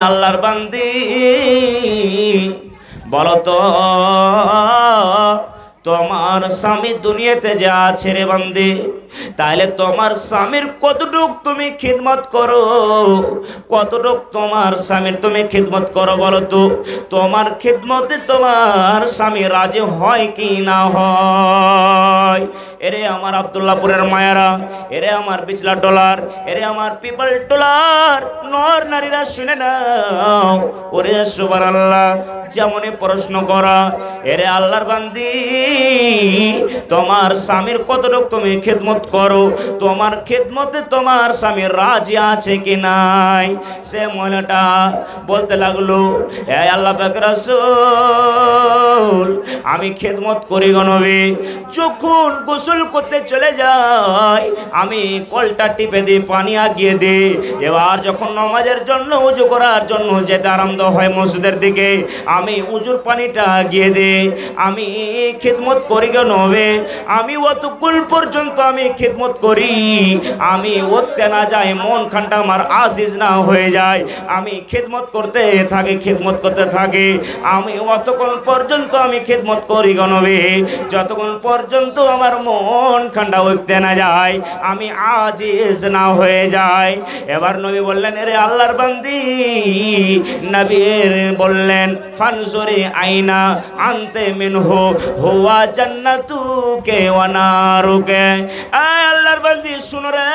আল্লাহর বান্দি বলো তো তোমার স্বামী দুনিয়াতে যে আছে রে বান্দি, তাহলে তোমার স্বামীর কতটুক তুমি খিদমত করো, কতটুক তোমার স্বামীর তুমি খিদমত করো বলো তো। তোমার খিদমতে তোমার স্বামী রাজি হয় কি না হয়? এরে আমার আব্দুল্লাহপুরের মায়েরা, এরে আমার বিচলা টোলার, এরে আমার পিপল টোলার নর নারীরা শুনে নাও। ওরে সুবহানাল্লাহ, যেমনই প্রশ্ন করা, এরে আল্লাহর বান্দি তোমার স্বামীর কতটুক তুমি খিদমত করো, তোমার খিদমতে তোমার স্বামী রাজি আছে কি নাই? সে মহিলাটা বলতে লাগলো, হে আল্লাহ পাক রাসূল, আমি খিদমত করি গো নবী। যখন গোসল করতে চলে যাই আমি কলটা টিপে দিই, পানি আগিয়ে দিই। এবার যখন নামাজের জন্য উজু করার জন্য যেতে আরম্ভ হয় মসজিদের দিকে, আমি উজুর পানিটা আগিয়ে দিই। আমি খিদমত করি গো নবী। আমি অতক্ষণ পর্যন্ত আমি খিদমত করি, আমি উঠতে না যাই, মন খানটা আমার আজিজ না হয়ে যায়। আমি খিদমত করতে থাকি, খিদমত করতে থাকি। আমি অতক্ষণ পর্যন্ত আমি খিদমত করি গো নবী, যতক্ষণ পর্যন্ত আমার মন খান্ডা উঠতে না যায়, আমি আজিজ না হয়ে যায়। এবার নবী বললেন, এরে আল্লাহর বান্দি, নবীর বললেন, ফানজুরি আইনা আনতে মিনহু হুয়া জান্নাতুকে ওয়া নারুকে। আল্লাহর বান্দি শুনো রে,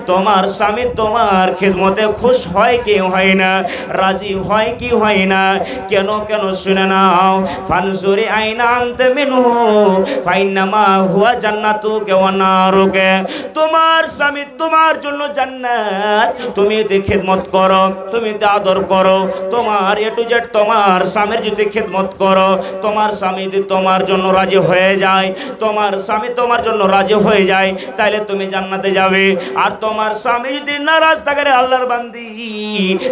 তোমার স্বামী তোমার খিদমতে খুশ হয় কি হয় না, রাজি হয় কি হয় না? কেন কেন শুনে নাও। ফানজুরি আইনা আনতে মিনহু ফাইন্নামা হুয়া জান্নাতুকে ওয়া নারুকে। তোমার স্বামী তোমার জন্য জান্নাত, তুমি যদি খিদমত করো, তুমি যদি আদর করো, তোমার এ টু জেড তোমার স্বামীর যদি খিদমত করো, তোমার স্বামী যদি তোমার জন্য রাজি হয়ে যায়, তোমার স্বামী তোমার জন্য রাজি হয়ে যায়, তাহলে তুমি জান্নাতে যাবে। আর তোমার স্বামী যদি নারাজ থাকে রে আল্লাহর বান্দি,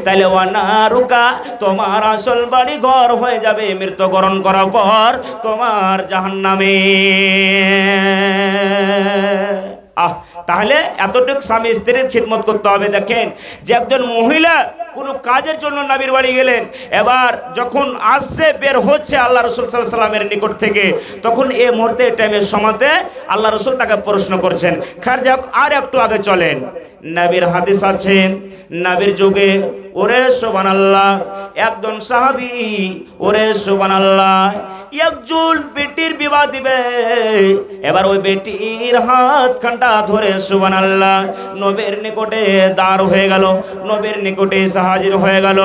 তাহলে ওয়া নারুকা, তোমার আসল বাড়ি ঘর হয়ে যাবে মৃত্যুবরণ করার পর তোমার জাহান্নামে। তাহলে এতটুকু স্বামী স্ত্রীর খিদমত করতে হবে। দেখেন যে একজন মহিলা কোনো কাজের জন্য নবীর বাড়ি গেলেন, এবার যখন আসছে বের হচ্ছে আল্লাহ রাসূল সাল্লাল্লাহু আলাইহি সাল্লামের নিকট থেকে, তখন এই মুহূর্তে টাইমের সময়তে আল্লাহ রাসূল তাকে প্রশ্ন করছেন। খার যাক, আর একটু আগে চলেন, নবীর হাদিস আছে, নবীর যুগে ওরে সুবহানাল্লাহ একজন সাহাবী, ওরে সুবহানাল্লাহ একজন বেটির বিবাহ দিবে। এবার ওই বেটির হাত খানটা ধরে সুবহানাল্লাহ নবীর নিকটে দাঁড় হয়ে গেল, নবীর নিকটে হাজির হয়ে গেল।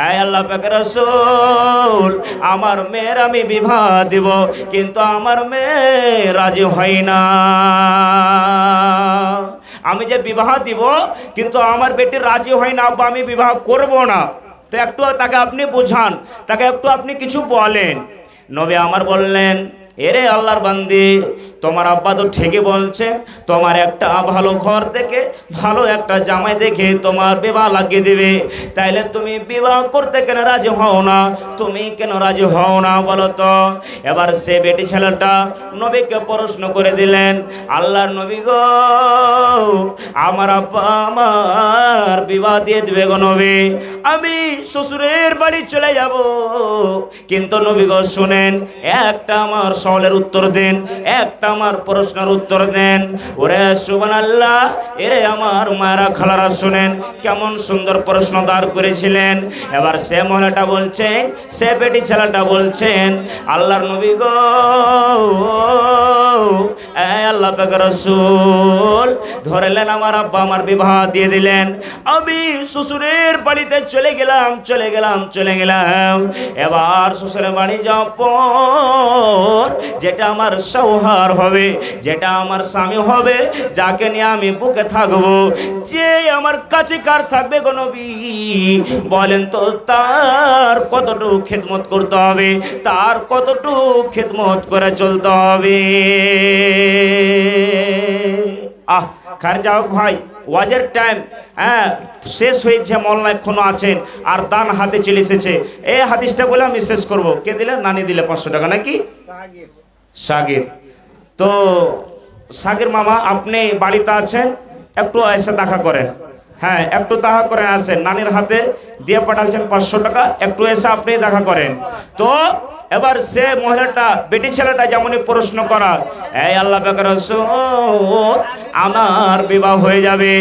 আয় আল্লাহ পাক রাসূল, আমার মেয়ের আমি বিবাহ দিব, কিন্তু আমার মেয়ে রাজি হয় না। আমি যে বিবাহ দিব, কিন্তু আমার বেটি রাজি হয় না, আব্বা আমি বিবাহ করব না। তো একটু তাকে আপনি বোঝান, তাকে একটু আপনি কিছু বলেন। নবী আমার বললেন, এরে আল্লাহর বান্দি, তোমার আব্বা তো ঠিকই বলছে, তোমার একটা ভালো ঘর দেখে, ভালো একটা জামাই দেখে তোমার বিবাহ লাগিয়ে দিবে, তাইলে তুমি বিবাহ করতে কেন রাজি হও না? তুমি কেন রাজি হও না বলো তো? এবার সে বেটি ছেলেটা নবীকে প্রশ্ন করে দিলেন, আল্লাহর নবী গো, আমার আব্বা আমার বিবাহ দিয়ে দিবে গো নবী, আমি শ্বশুরের বাড়ি চলে যাব। কিন্তু নবী গো শুনেন, একটা আমার সওয়ালের উত্তর দেন, একটা আমার প্রশ্নের উত্তর দেন। ওরে সুবহানাল্লাহ, এরে আমার মায়েরা খালারা শুনেন, কেমন সুন্দর প্রশ্ন দাঁড় করেছিলেন। এবার সে মহিলাটা বলছেন, সে বেটি ছেলেটা বলছেন, আল্লাহর নবী গো, আল্লাহ পাক রাসূল ধরলেন, আমার আব্বা আমার বিবাহ দিয়ে দিলেন, আমি শ্বশুরের বাড়িতে চলে গেলাম। এবার শ্বশুরের বাড়ি যাওয়ার পর যেটা আমার সৌহার হবে, যেটা আমার স্বামী হবে, যাকে নিয়ে আমি বুকে থাকবো, যে আমার কাছে কার থাকবে গো নবী, বলেন তো তার কতটুকু খিদমত করতে হবে, তার কতটুকু খিদমত করে চলতে হবে। খার যাও ভাই, ওয়াজের টাইম শেষ হয়েছে, মোল্লা এখনো আছেন আর দান হাতে চলে এসেছে। এই হাদিসটা বলে আমি শেষ করব। কে দিলে? নানি দিলে 500 টাকা নাকি? সাগির। তো সাগির মামা, আপনি বাড়িতে আছেন, একটু এসে দেখা করেন। হ্যাঁ, একটু দেখা করে আসেন, নানির হাতে দিয়ে পাঠাচ্ছেন 500 টাকা, একটু এসে আপনি দেখা করেন। তো এবার সে মহিলাটা, বেটি ছেলেটা যেমনই প্রশ্ন করা, এই আল্লাহ পাকের রাসূল, আমার বিবাহ হয়ে যাবে,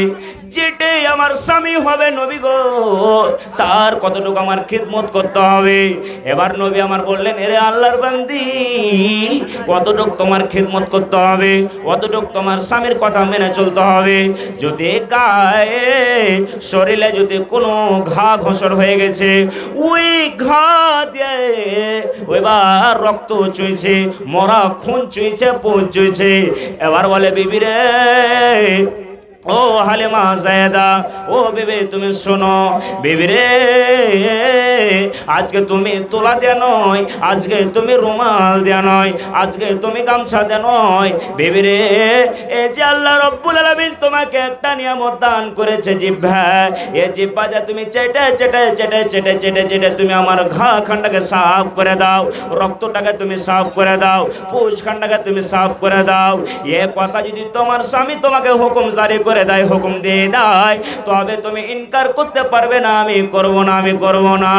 যেটাই আমার স্বামী হবে নবী গো, তার কতটুকু আমার খিদমত করতে হবে। এবার নবী আমার বললেন, এরে আল্লাহর বান্দি, কতটুকু তোমার খিদমত করতে হবে, কতটুকু তোমার স্বামীর কথা মেনে চলতে হবে। যদি গায়ে শরীরে যদি কোনো ঘা ঘোষর হয়ে গেছে, ওই ঘা দিয়ে এবার রক্ত চুইছে, মরা খুন চুইছে, পুঁজ চুইছে। এবার বলে, বিবি রে, ও হালিমা জায়দা, ও বিবি তুমি শোনো, বিবি রে, আজকে তুমি তোলা দেয়া নয়, আজকে তুমি রুমাল দেয়া নয়, আজকে তুমি গামছা দেয়া নয়, বিবি রে, এই যে আল্লাহ রব্বুল আলামিন তোমাকে একটা নিয়ামত দান করেছে, জিহ্বা, এই জিহ্বা দিয়ে তুমি চেটে চেটে চেটে চেটে চেটে চেটে তুমি আমার ঘা খানটাকে সাফ করে দাও, রক্তটাকে তুমি সাফ করে দাও, পুজ খানটাকে তুমি সাফ করে দাও। এ কথা যদি তোমার স্বামী তোমাকে হুকুম জারি করে দেয়, হুকুম দিয়ে দেয়, তবে তুমি ইনকার করতে পারবে না, আমি করব না, আমি করব না।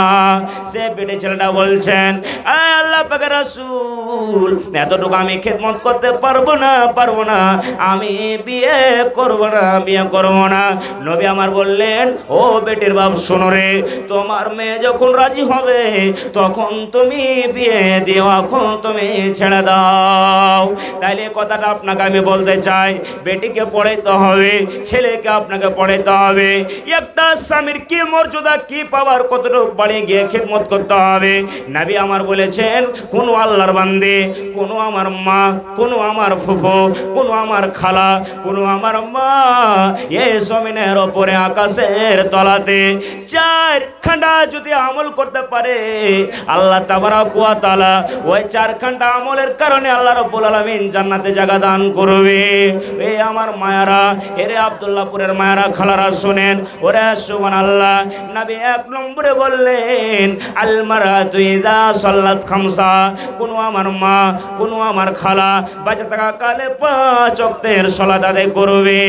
সে বেটে ছেলেটা বলছেন, আল্লাহ পাকের রাসূল, এতটুকু আমি খেদমত করতে পারবো না, পারবো না, আমি বিয়ে করব না, বিয়ে করব না। নবী আমার বললেন, ও বেটির বাপ শোনো রে, তোমার মেয়ে যখন রাজি হবে তখন তুমি বিয়ে দিও, এখন তুমি ছেড়ে দাও। তাইলে কথাটা আপনাকে আমি বলতে চাই, বেটিকে পড়াইতে হবে, ছেলেকে আপনাকে পড়াইতে হবে। একটা স্বামীর কি মর্যাদা, কি পাওয়ার, কতটুকু বাড়িয়ে গিয়ে খেদমত করতে হবে। নবী আমার বলেছেন, কোনো আল্লাহর বান্দে, কোনো আমার মা, কোনো আমার ফুফু, কোনো আমার খালা, কোনো আমার মা, এই জমিনের ওপরে আকাশের তলাতে চারখানা যদি আমল করতে পারে, আল্লাহ তাবারক ওয়া তাআলা ওই চারখানা আমলের কারণে আল্লাহ রাব্বুল আলামিন জান্নাতে জায়গা দান করবে। এই আমার মায়ারা, এরে আব্দুল্লাহপুরের মায়ারা, খালারা শুনেন, ওরে সুবহানাল্লাহ। নবী এক নম্বরে বললেন, আল মারাতু ইযা সাল্লাত খামসা, কোনো আমার মা, কোনো আমার খালা বাঁচে থাকা কালে 5 ওয়াক্তের সালাত আদায় করবে।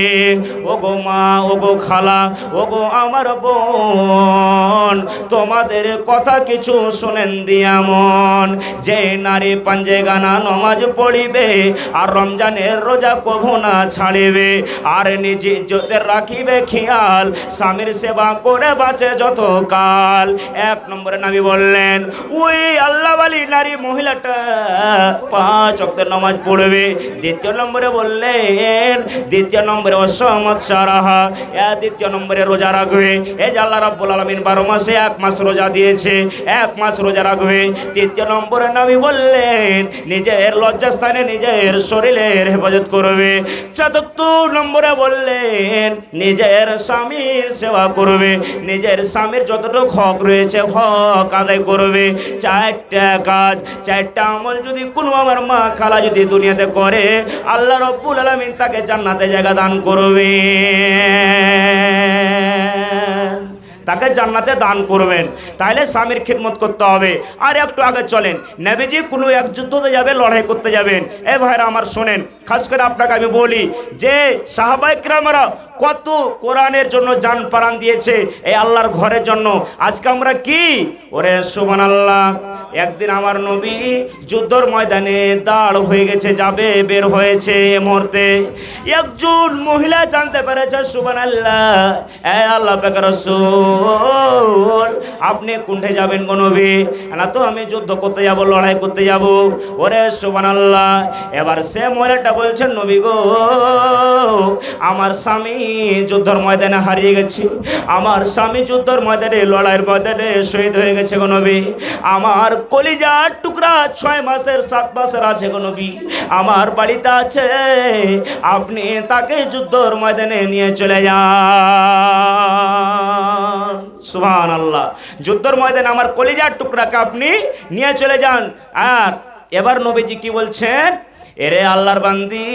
ও গো মা, ও গো খালা, ও গো আমার বোন, তোমাদের কথা কিছু শুনেন দিয়া মন, যে নারী পাঞ্জে গানা নমাজ পড়িবে আর রমজানের রোজা কভু না ছাড়িবে, আর নিজে ইজ্জতের রাখিবে খেয়াল, স্বামীর সেবা করে বাঁচে যত কাল। এক নম্বরে নবী বললেন, ওই আল্লাহওয়ালি নারী মহিলাটা 5 ওয়াক্তের নামাজ পড়বে। দ্বিতীয় নম্বরে বললেন, দ্বিতীয় নম্বরে অসমত সারাহা, দ্বিতীয় নম্বরে রোজা রাখবে। এই যে আল্লাহ রাব্বুল আলামিন 12 মাসে 1 মাস রোজা দিয়েছে, 1 মাস রোজা রাখবে। তৃতীয় নম্বরে নবী বললেন, নিজের লজ্জাস্থানে নিজের শরীরের হেফাজত করবে। চতুর্থ নম্বরে বললেন, নিজের স্বামীর সেবা করবে, নিজের স্বামীর যতটুকু হক রয়েছে হক আদায় করবে। 4টা কাজ, 4টা আমল যদি কোনো আমার মা খালা যদি দুনিয়াতে করে, আল্লাহ রাব্বুল আলামিন তাকে জান্নাতে জায়গা দান করবে, তাকে জান্নাতে দান করবেন। তাহলে স্বামীর খিদমত করতে হবে। আর একটু আগে চলেন, নবীজি কোনো এক যুদ্ধতে যাবে, লড়াই করতে যাবেন। এ ভাইরা আমার শোনেন, খাস করে আপনাকে আমি বলি যে সাহাবায়ে কেরামরা কত কোরআনের জন্য জান প্রাণ দিয়েছে, এই আল্লাহর ঘরের জন্য। আজকে আমরা কি, ওরে সুবহানাল্লাহ, একদিন আমার নবী যুদ্ধর ময়দানে দাঁড় হয়ে গেছে, যাবে, বের হয়েছে, এ মুহূর্তে একজন মহিলা জানতে পেরেছে, সুবহানাল্লাহ, এ আল্লাহ পাকের রাসূল, আপনি কোনঠে যাবেন গো নবী? না তো আমি যুদ্ধ করতে যাব, লড়াই করতে যাব। ওরে সুবহানাল্লাহ। এবার সে মহিলাটা বলছেন, নবী গো, আমার স্বামী যুদ্ধর ময়দানে হারিয়ে গেছে, আমার স্বামী যুদ্ধর ময়দানে, লড়াইয়ের ময়দানে শহীদ হয়ে গেছে গো নবী। আমার কলিজার টুকরা 6 মাসের 7 মাসের আছে গো নবী, আমার বাড়িতে আছে, আপনি তাকে যুদ্ধর ময়দানে নিয়ে চলে যান। সুবহানাল্লাহ। যুদ্ধর ময়দানে আমার কলিজার টুকরাকে আপনি নিয়ে চলে যান। আর এবার নবীজি কি বলছেন, এরে আল্লাহর বান্দি,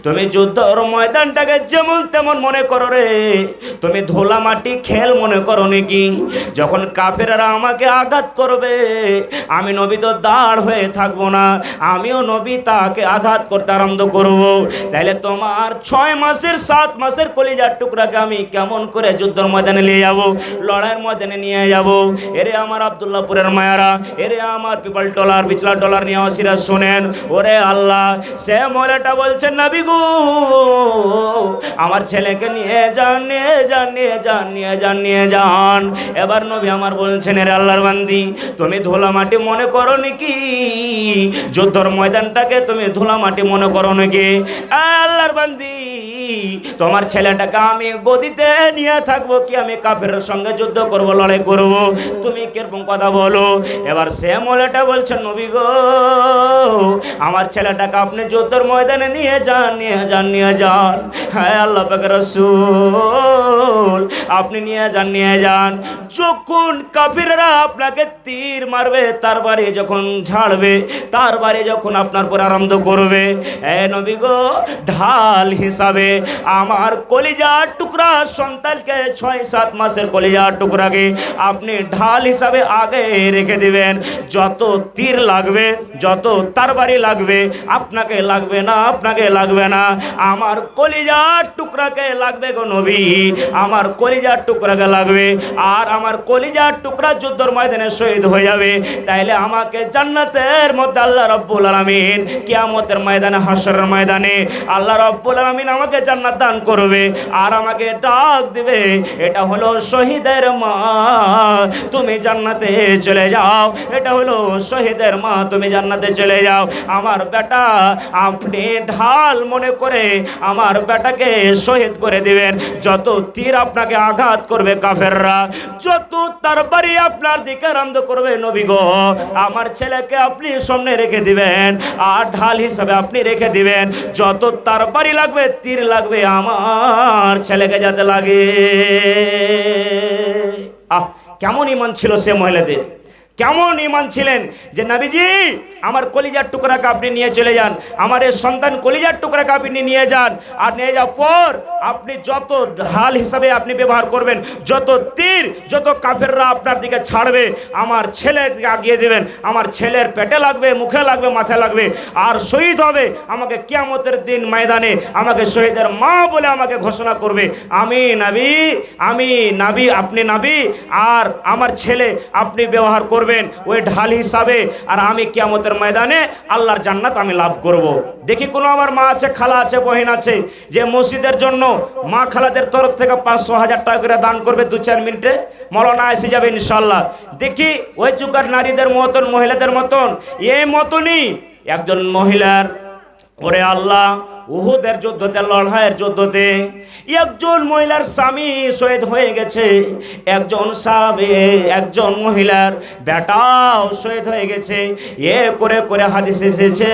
তুমি যুদ্ধর ময়দানটাকে যেমন তেমন মনে করো রে, তুমি ধুলা মাটি খেল মনে করো নাকি? যখন কাফেররা আমাকে আঘাত করবে, আমি নবী তো দাঁড় হয়ে থাকবো না, আমিও নবী তাকে আঘাত করতে আরম্ভ করব। তাইলে তোমার 6 মাসের 7 মাসের কলিজার টুকরাকে আমি কেমন করে যুদ্ধের ময়দানে নিয়ে যাব, লড়াইয়ের ময়দানে নিয়ে যাব? এরে আমার আব্দুল্লাহপুরের মায়ারা, এরে আমার পিপল টলার বিচলা ডলার নিয়াসিরা শোনেন, ওরে আল্লাহ, সে মহিলাটা বলছেন নবী গো, আমার ছেলেকে নিয়ে যান, নিয়ে যান, নিয়ে যান, নিয়ে যান, নিয়ে যান। এবার নবী আমার বলছেন, এরে আল্লাহর বান্দি, তুমি ধুলা মাটি মনে করো নাকি? যুদ্ধর ময়দানটাকে তুমি ধুলা মাটি মনে করো নাকি? আল্লাহর বান্দি, তোমার ছেলেটাকে আমি গদিতে নিয়ে থাকবো কি আমি কাফের সঙ্গে যুদ্ধ করব, লড়াই করব? তুমি কিরকম কথা বলো? এবার সে মহিলাটা বলছেন, নবী গো, আমার ছেলেটাকে আপনি যুদ্ধের ময়দানে নিয়ে যান, নিয়ে যান, নিয়ে যান। হ্যাঁ আল্লাহ পাকের রাসূল, আপনি নিয়ে যান, নিয়ে যান। যখন কাফিররা আপনাকে তীর মারবে, তার বাড়ি যখন ঝাড়বে, তার বাড়ি যখন আপনার পর আরম্ভ করবে, এ নবী গো, ঢাল হিসাবে আমার কলিজার টুকরা সন্তানকে 6-7 মাসের কলিজার টুকরাকে আপনি ঢাল হিসাবে আগে রেখে দিবেন। যত তীর লাগবে, যত তরবারি লাগবে, আপনাকে লাগবে না, আপনাকে লাগবে না, আমার কলিজার টুকরাকে লাগবে গো নবী, আমার কলিজার টুকরাকে লাগবে। আর আমার কলিজার টুকরা যুদ্ধের ময়দানে শহীদ হয়ে যাবে, তাইলে আমাকে জান্নাতের মধ্যে আল্লাহ রাব্বুল আলামিন কিয়ামতের ময়দানে, হাশরের ময়দানে আল্লাহ রাব্বুল আলামিন আমাকে জান্নাত দান করবে। আর আমাকে ডাক দিবে, এটা হলো শহীদের মা, তুমি জান্নাতে চলে যাও। এটা হলো শহীদের মা, তুমি জান্নাতে চলে যাও। আমার বেটা, আপনি ঢাল মনে করে আমার বেটাকে শহীদ করে দিবেন। যত তীর আপনাকে আঘাত করবে কাফেররা, যত তরবারি আপনার দিকে আরম্ভ করবে, নবী গো, আমার ছেলেকে আপনি সামনে রেখে দিবেন, আর ঢাল হিসাবে আপনি রেখে দিবেন। যত তরবারি লাগবে, তীর লাগবে, আমার ছেলেকে যাতে লাগে। কেমন ঈমান ছিল সে মহিলাদের, কেমন ঈমান ছিলেন যে নবীজি আমার কলিজার টুকরাকে আপনি নিয়ে চলে যান, আমার এই সন্তান কলিজার টুকরাকে আপনি নিয়ে যান। আর নিয়ে যাওয়ার পর আপনি যত ঢাল হিসাবে আপনি ব্যবহার করবেন, যত তীর, যত কাফেররা আপনার দিকে ছাড়বে, আমার ছেলেকে আগিয়ে দেবেন। আমার ছেলের পেটে লাগবে, মুখে লাগবে, মাথায় লাগবে, আর শহীদ হবে। আমাকে কিয়ামতের দিন ময়দানে আমাকে শহীদের মা বলে আমাকে ঘোষণা করবে। আমি নবী, আমি নবী, আপনি নবী, আর আমার ছেলে আপনি ব্যবহার করবেন ওই ঢাল হিসাবে। আর আমি কিয়ামতের ময়দানে আল্লাহর জান্নাত আমি লাভ করব। দেখি কোনো আমার মা আছে, খালা আছে, বহিন আছে, যে মসজিদের জন্য মা খালাদের তরফ থেকে 500-1000 টাকা করে দান করবে, 2-4 মিনিটে মৌলানা এসে যাবে ইনশাল্লাহ। দেখি ওই যুগের নারীদের মতন, মহিলাদের মতন, এই মতনই একজন মহিলার, ওরে আল্লাহ, উহুদের যুদ্ধতে, লড়াইয়ের যুদ্ধতে একজন মহিলার স্বামী শহীদ হয়ে গেছে, একজন সাহাবী, একজন মহিলার বেটাও শহীদ হয়ে গেছে। এ করে করে হাদিস এসেছে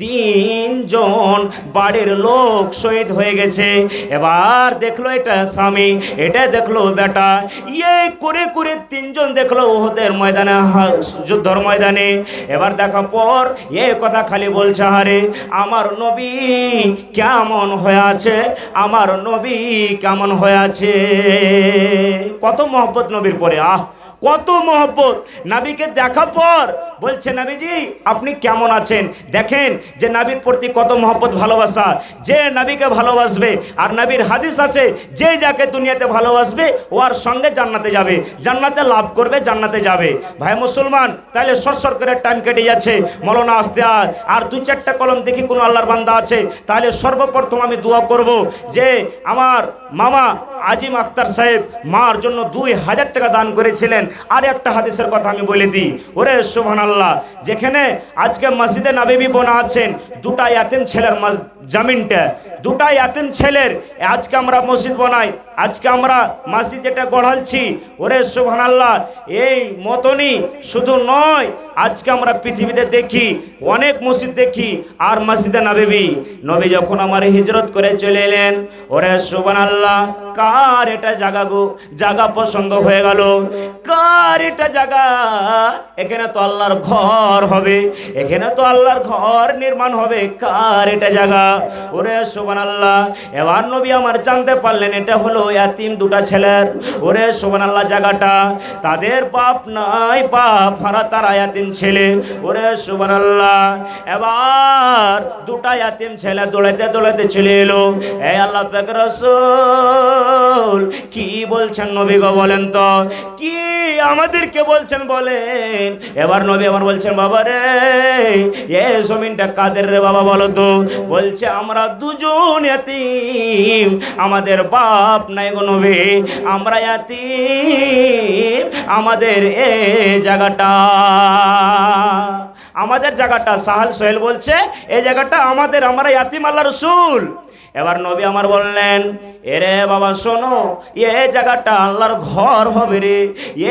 3 জন বাড়ির লোক শহীদ হয়ে গেছে। এবার দেখলো এটা স্বামী, এটা দেখলো বেটা, এ করে করে 3 জন দেখলো উহুদের ময়দানে, যুদ্ধর ময়দানে। এবার দেখার পর এ কথা খালি বলছে, আরে আমার নবী কেমন হয়ে আছে, আমার নবী কেমন হয়ে আছে। কত মহব্বত নবীর পরে, কত মহব্বত। নবীকে দেখার পর বলছে, নবীজি আপনি কেমন আছেন? দেখেন যে নবীর প্রতি কত মহব্বত, ভালোবাসা। যে নবীকে ভালোবাসবে, আর নবীর হাদিস আছে, যে যাকে দুনিয়াতে ভালোবাসবে ওর সঙ্গে জান্নাতে যাবে, জান্নাতে লাভ করবে, জান্নাতে যাবে। ভাই মুসলমান, তাহলে সরসর করে টাইম কেটে যাচ্ছে, মৌলানা আসতে আর 2-4টা কলম দেখি কোনো আল্লাহর বান্দা আছে। তাহলে সর্বপ্রথম আমি দোয়া করব যে আমার মামা আজিম আখতার সাহেব মার জন্য 2000 টাকা দান করেছিলেন। আর একটা হাদিসের কথা আমি বলে দিই, ওরে সুবহানাল্লাহ, যেখানে আজকে মসজিদে নববী বোনা আছেন, 2টা ইয়াতিম ছেলের জমিনটা, 2টা ইয়াতিম ছেলের আজকে আমরা মসজিদ বানাই। আজকে আমরা মসজিদ যেটা গড়ালছি, ওরে সুবহানাল্লাহ, এই মতনই শুধু নয়, আজকে আমরা পৃথিবীতে দেখি অনেক মসজিদ দেখি। আর মসজিদে নববী, নবী যখন আমার হিজরত করে চলে এলেন, ওরে সুবহানাল্লাহ, কার এটা জায়গা গো, জায়গা পছন্দ হয়ে গেল, কার এটা জায়গা, এখানে তো আল্লাহর ঘর হবে, এখানে তো আল্লাহর ঘর নির্মাণ হবে, কার এটা জায়গা, ওরে সুবহানাল্লাহ। এবার নবী আমার জানতে পারলেন এটা হলো ইয়াতিম দুটা ছেলের, ওরে সুবহানাল্লাহ, জায়গাটা তাদের বাপ নাই, বাপ হারা তারা ইয়াতিম ছেলে, ওরে সুবহানাল্লাহ। এবার দুটা ইয়াতিম ছেলে দৌড়াইতে দৌড়াইতে চলে এলো। এই আল্লাহ পাক রাসূল কি বলছেন নবী গো, বলেন তো কি আমাদেরকে বলছেন বলেন। এবার নবী আমার বলছেন, বাবা রে এ জমিনটা কাদের রে বাবা বলো তো। বলছে আমরা দুজন ইয়াতিম, আমাদের বাপ নাই গো নবী, আমরা ইয়াতিম, আমাদের এই জায়গাটা, আমাদের জায়গাটা, সাহাল সোহেল বলছে এই জায়গাটা আমাদের, আমরা ইয়াতিম আল্লাহ রাসূল। এবার নবী আমার বললেন, এরে বাবা শোনো, এ জায়গাটা আল্লাহর ঘর হবে রে,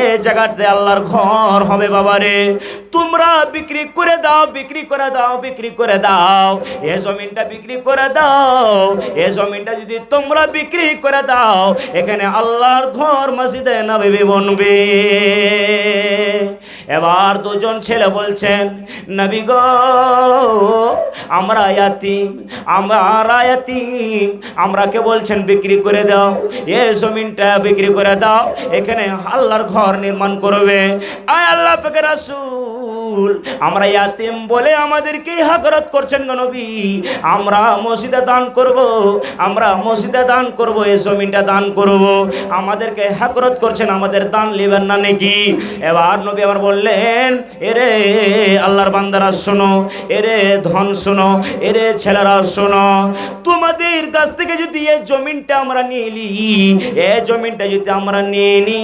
এ জায়গাতে আল্লাহর ঘর হবে বাবা রে, তোমরা বিক্রি করে দাও, বিক্রি করে দাও, বিক্রি করে দাও, এ জমিনটা বিক্রি করে দাও, এ জমিনটা যদি তোমরা বিক্রি করে দাও, এখানে আল্লাহর ঘর মসজিদে নববী বনবে। এবার দুজন ছেলে বলছেন, নবী গো আমরা ইয়াতিম, আমরা ইয়াতিম, আমরাকে বলছেন বিক্রি করে দাও, এ জমিনটা বিক্রি করে দাও, এখানে আল্লাহর ঘর নির্মাণ করবে। আয় আল্লাহ পাক রাসূল, আমরা ইয়াতিম বলে আমাদেরকে হাকরত করছেন গো নবী, আমরা মসজিদে দান করব, আমরা মসজিদে দান করব, এই জমিনটা দান করব, আমাদেরকে হাকরত করছেন, আমাদের দান নেবেন না নাকি? এবার নবী আবার বললেন, এরে আল্লাহর বান্দারা শোনো, এরে ধন শোনো, এরে ছেলেরা শোনো, তোমাদের কাছ থেকে যদি এই জমিনটা আমরা নিয়ে নি, এই জমিনটা যদি আমরা নিয়ে নি,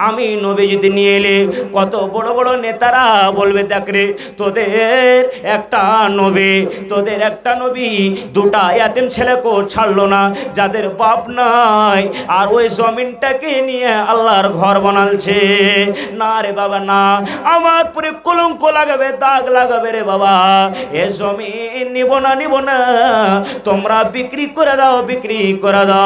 আমি নবী যদি নিয়ে এলে, কত বড় বড় নেতারা বলবে, দেখ রে তোদের একটা নবী, তোদের একটা নবী দুটা ইয়াতিম ছেলেকে ছাড়লো না, যাদের বাপ নাই, আর ওই জমিনটাকে নিয়ে আল্লাহর ঘর বানালছে। না রে বাবা না, আমার পরে কলঙ্ক লাগাবে, দাগ লাগাবে রে বাবা, এ জমিন নিব না, নিব না, তোমরা বিক্রি করে দাও, বিক্রি করে দাও।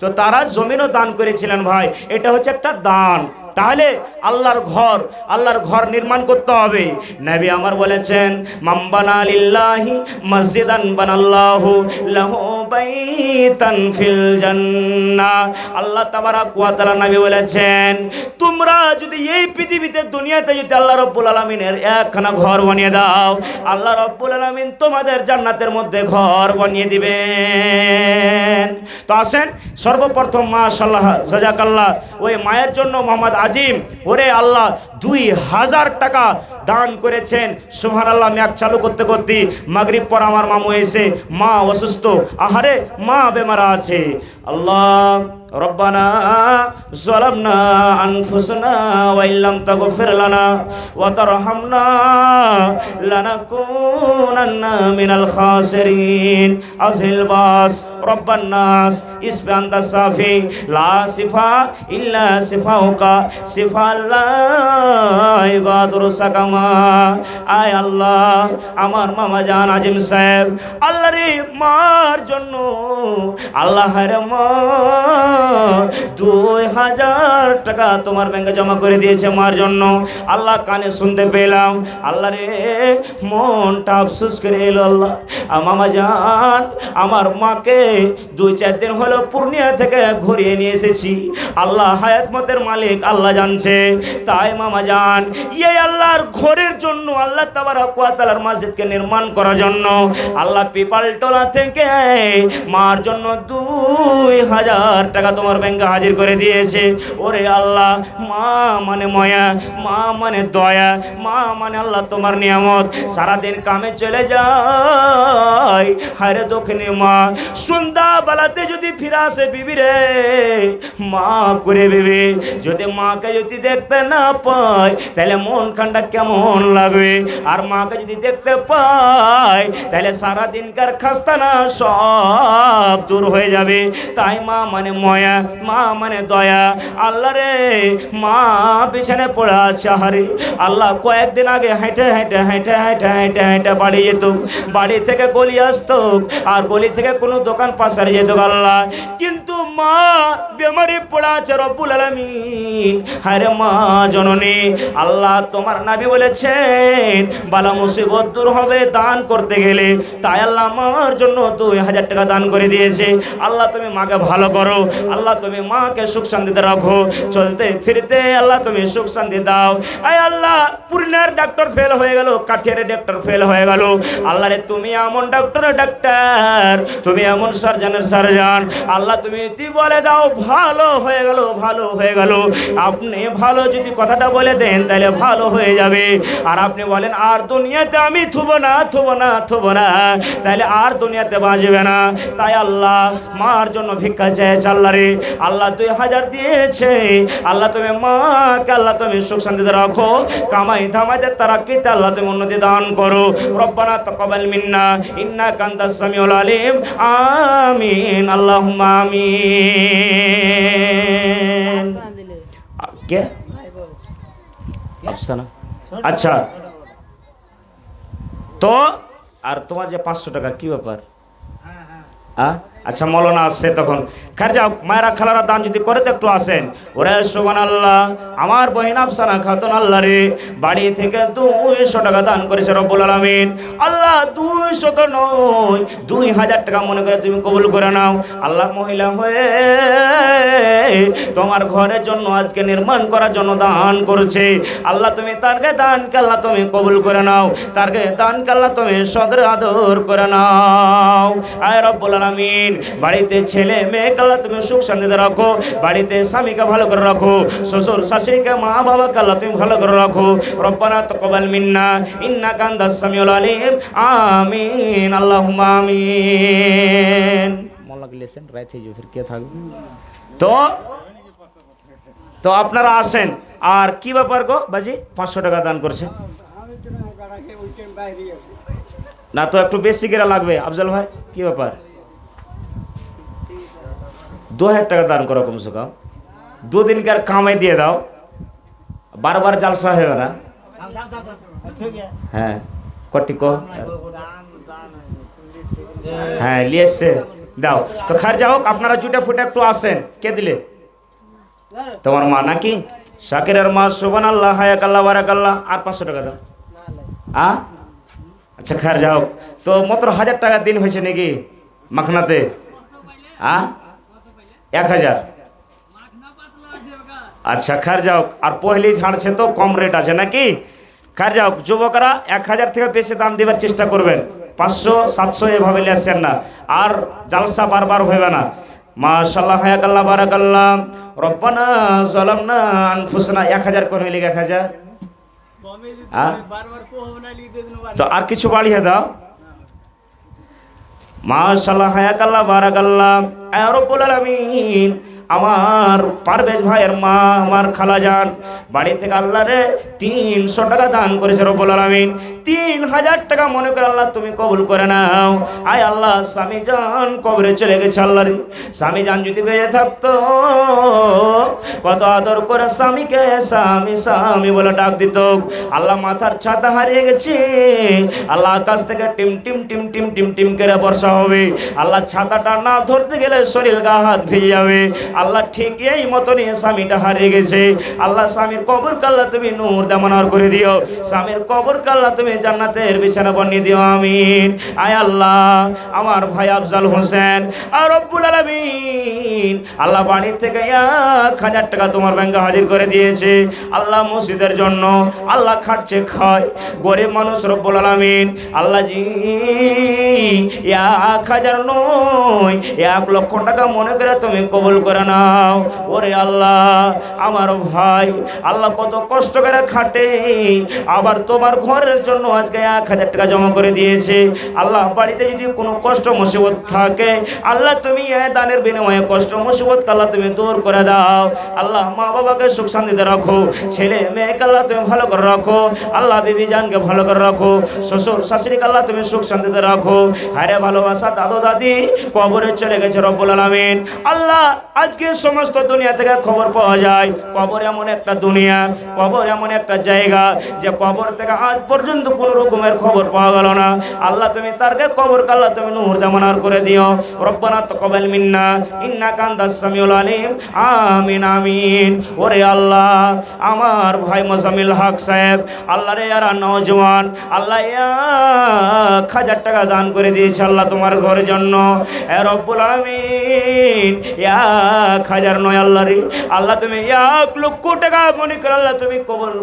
তো তারা জমিনও দান করেছিলেন ভাই, এটা হচ্ছে একটা দান। তাহলে আল্লাহর ঘর, আল্লাহর ঘর নির্মাণ করতে হবে। নবী আমার বলেছেন, মান বানা লিল্লাহি মসজিদান বানাল্লাহু লাহু বাইতান ফিল জান্নাহ। আল্লাহ তাবারাক ওয়া তাআলা নবী বলেছেন, তোমরা যদি এই পৃথিবীতে দুনিয়াতে যদি আল্লাহ রাব্বুল আলামিনের একখানা ঘর বানিয়ে দাও, আল্লাহ রাব্বুল আলামিন তোমাদের জান্নাতের মধ্যে ঘর বানিয়ে দিবেন। তো আসেন সর্বপ্রথম মাশাআল্লাহ জাযাকাল্লাহ, ওই মায়ের জন্য মোহাম্মদ আজিম, ওরে আল্লাহ 2000 টাকা দান করেছেন। সুবহানাল্লাহ। ম্যাক চালু করতে করতে মাগরিব পর আমার মামু এসে, মা অসুস্থ, আহারে মা বেমারা আছে, আল্লাহ রব্বানা যালামনা আনফুসানা ওয়া ইল্লাম তাগফির লানা ওয়া তারহামনা লানাকুনান্না মিনাল খাসিরিন। আজিল বাস রব্বান নাস ইসফি আনতা সাফি লা সিফা ইল্লা সিফাউকা সিফা লা ইগাদুরু সাকামা। আয় আল্লাহ, আমার মামা জান আজিম সাহেব, আল্লাহ রে মার জন্য, আল্লাহ রে মা 2000 টাকা তোমার ব্যাংকে জমা করে দিয়েছে মার জন্য। আল্লাহ কানে শুনতে পেলাম, আল্লাহ রে মনটা আফসোস করে এলো। আল্লাহ মামা জান, আমার মাকে 2-4 দিন হলো পূর্ণিয়া থেকে ঘুরিয়ে নিয়ে এসেছি, আল্লাহ হায়াত মতের মালিক আল্লাহ জানছে। তাই মামা জান, এই আল্লাহর ঘরের জন্য, আল্লাহ তাবারক ওয়া তাআলার মসজিদকে নির্মাণ করার জন্য আল্লাহ পিপালটোলা থেকে মার জন্য 2000 টাকা তোমার ব্যাংকে হাজির করে দিয়েছে। ওরে আল্লাহ মা মানে মায়া, মা মানে দয়া, মা মানে আল্লাহ তোমার নিয়ামত। সারাদিন কামে চলে যায়, হায়রে দক্ষিণে মা সন্ধ্যা বেলাতে যদি ফিরে আসে বিবি রে, মা করে ভেবে যদি মাকে যদি দেখতে না পায় তাহলে মন খানটা কেমন লাগবে। আর মাকে যদি দেখতে পায় তাহলে সারাদিনকার খাস্তানা সব দূর হয়ে যাবে। তাই মা মানে মায়া, মা মানে দয়া। আল্লাহ রে মা বিছানে পড়ে আছে, হারে আল্লাহ কয়েকদিন আগে হেঁটে হেঁটে হেঁটে হেঁটে হেঁটে হেঁটে বাড়ি যেত, বাড়ি থেকে গলি আসতো, আর গলি থেকে কোনো দোকান পাশে যেত আল্লাহ। কিন্তু মা বেমারি পড়ে আছে রব্বুল আলামিন। হায়রে মা জননী, আল্লাহ তোমার নবী বলেছেন বালা মুসিবত দূর হবে দান করতে গেলে। তাই আল্লাহ আমার জন্য 2000 টাকা দান করে দিয়েছে। আল্লাহ তুমি মাকে ভালো করো, আল্লাহ তুমি মাকে সুখ শান্তিতে রাখো, চলতে ফিরতে আল্লাহ তুমি সুখ শান্তি দাও। আয় আল্লাহ পুরনার ডাক্তার ফেল হয়ে গেল, কাঠিয়ারের ডাক্তার ফেল হয়ে গেল, আল্লাহ রে তুমি এমন ডাক্তারের ডাক্তার, তুমি এমন সার্জনের সার্জন, আল্লাহ তুমি বলে দাও ভালো হয়ে গেল, ভালো হয়ে গেল। আপনি ভালো যদি কথাটা বলে দেন তাহলে ভালো হয়ে যাবে। আর আপনি বলেন আর দুনিয়াতে আমি থুব না থুব না থুব না, তাহলে আর দুনিয়াতে বাঁচবে না। তাই আল্লাহ মার জন্য ভিক্ষা চেয়েছে আল্লাহ রে, আল্লাহ 2000 দিয়েছে। আল্লাহ তুমি মাকে আল্লাহ তুমি সুখ শান্তিতে রাখো, কামাই ধামাইতে তারাক্কিতে আল্লাহ তুমি উন্নতি দান করো। রব্বানা তাকাব্বাল মিন্না ইন্নাকা আনতাস সামিউল আলিম। আমিন আল্লাহুম্মা আমিন। কে আফসানা? আচ্ছা তো আর তোমার যে 500 টাকা কি ব্যাপার? আচ্ছা মৌলানা আসছে তখন খার যাও, মায়েরা খালারা দান যদি করে তো একটু আসেন। ওরে সুবহানাল্লাহ, আমার বহিন আফসানা খাতুন আল্লাহ রে বাড়ি থেকে 200 টাকা দান করেছে রব্বুল আলামিন। আল্লাহ 200 তো নয় 2000 টাকা মনে করে তুমি কবুল করে নাও। আল্লাহ মহিলা হয়ে তোমার ঘরের জন্য আজকে নির্মাণ করার জন্য দান করেছে। আল্লাহ তুমি তারকে দানকে আল্লাহ তুমি কবুল করে নাও, তারকে দানকে আল্লাহ তুমি সদর আদর করে নাও। আয় রব্বুল আলামিন বাড়িতে ছেলে মেয়েকে আল্লাহ তুমি সুখ শান্তিতে রাখো, বাড়িতে স্বামীকে ভালো করে রাখো, শ্বশুর শাশুড়িকে মা বাবাকে আল্লাহ তুমি ভালো করে রাখো। রব্বানা তাকাব্বাল মিন্না ইন্নাকা আনতাস সামিউল আলিম। আমিন আল্লাহুম্মা আমিন। মোল্লা গিলেছেন রাইতে যে ফির কে থাকবে তো আপনারা আসেন। আর কি ব্যাপার গো বাজি 500 টাকা দান করছে না? তো একটু বেশি করে লাগবে আফজল ভাই, কি ব্যাপার? 2000 টাকা দান করো কমসে কম, 2 দিনকার কামাই দিয়ে দাও, বারবার জালসা হবে না। হ্যাঁ কটি কো হ্যাঁ লিয়েছে দাও তো। খারজা হোক আপনারা জুটে ফুটে একটু আসেন। কে দিলে? তোমার মা নাকি? শাকিরের মা। সুবহানাল্লাহ, হায়াকাল্লাহ, বারাকাল্লাহ। আর 500 টাকা দাও। আচ্ছা খারজা হোক তো মাত্র 1000 টাকার দিন হয়েছে নাকি মাখনাতে? 1000। আচ্ছা খার যাও। আর পহলি ঝাড়ছে তো কম রেট আছে নাকি? খার যাও যুবকরা 1000 থেকে বেশি দাম দেবার চেষ্টা করবেন, 500 700 এভাবে লেসেন না, আর জালসা বারবার হবে না। মাশাআল্লাহ, হায়াকাল্লাহ, বারাকাল্লাহ। রব্বানা যালামনা আনফুসানা 1000 কোন হইলে 1000 তো আর কিছু বাড়িয়ে দাও। মাশাআল্লাহ, হায়াকাল্লাহ, বারাকাল্লাহ। আয় রব্বুল আলামিন আমার পারভেজ ভাইয়ের মা আমার খালাজান বাড়ি থেকে আল্লাহ রে 300 টাকা দান করেছে রব্বুল আলামিন। 3000 টাকা মনে করে আল্লাহ তুমি কবুল করে নাও। আয় আল্লাহ স্বামী জান কবরে চলে গেছে আল্লাহ রে, স্বামী জান যদি বেঁচে থাকতো কত আদর করে স্বামীকে স্বামী স্বামী বলে ডাক দিত। আল্লাহ মাথার ছাতা হারিয়ে গেছে, আল্লাহ আকাশ থেকে team team team team team team করে বর্ষা হবে। আল্লাহ ছাতাটা না ধরতে গেলে শরীর গা হাত ভিজে যাবে। আল্লাহ ঠিক এই মতনই স্বামীটা হারিয়ে গেছে। আল্লাহ স্বামীর কবর কাল্লা তুমি নূর দামানার করে দিও, স্বামীর কবর কাল্লা তুমি জান্নাতের বিছানা বানিয়ে দিও। আমিন। আয় আল্লাহ আমার ভাই আফজাল হোসেন আর রব্বুল আলামিন আল্লাহ বাড়ি থেকে 1000 টাকা টাকা তোমার ব্যাংকে হাজির করে দিয়েছে আল্লাহ মসজিদের জন্য, আল্লাহ খাটছে খায় গরিব মানুষ রব্বুল আলামিন আল্লাহ জি 1000 নয় 1 লক্ষ টাকা মনে করে তুমি কবুল করে নাও। ওরে আল্লাহ আমার ভাই আল্লাহ কত কষ্ট করে খাটে, আবার তোমার ঘরের জন্য আজকে 1000 টাকা জমা করে দিয়েছে। আল্লাহ বাড়িতে যদি কোনো কষ্ট মুসিবত থাকে আল্লাহ তুমি দানের বিনিময়ে কষ্ট মুসিবত আল্লাহ তুমি দূর করে দাও। আল্লাহ মা বাবাকে সুখ শান্তিতে রাখো, ছেলে মেয়েকে আল্লাহ তুমি ভালো করে রাখো, আল্লাহ বিবি জানকে ভালো করে রাখো, শ্বশুর শাশুড়িকে আল্লাহ তুমি সুখ শান্তিতে রাখো। হারে ভালোবাসা দাদু দাদি কবরে চলে গেছে রব্বুল আলামিন আল্লাহ আজকে সমস্ত দুনিয়া থেকে খবর পাওয়া যায় কবর এমন একটা দুনিয়া, কবর এমন একটা জায়গা যে কবর থেকে আজ পর্যন্ত কোনো রকমের খবর পাওয়া গেল না। আল্লাহ তুমি তারকে কবর আল্লাহ তুমি নূর জামানার করে দিও। রব্বানা তাকাব্বাল মিন্না ইন্নাকা আনতাস সামিউল আলিম আমিন আমিন। ওরে আল্লাহ আমার ভাই মোজাম্মিল হক সাহেব আল্লাহ রে আর নওজওয়ান আল্লাহ 1000 টাকা দান করে দিয়েছে আল্লাহ তোমার ঘরের জন্য। এ রব্বুল আলামিন 1000 নয় আল্লাহ রে আল্লাহ তুমি 1 লক্ষ টাকা মনে করে আল্লাহ তুমি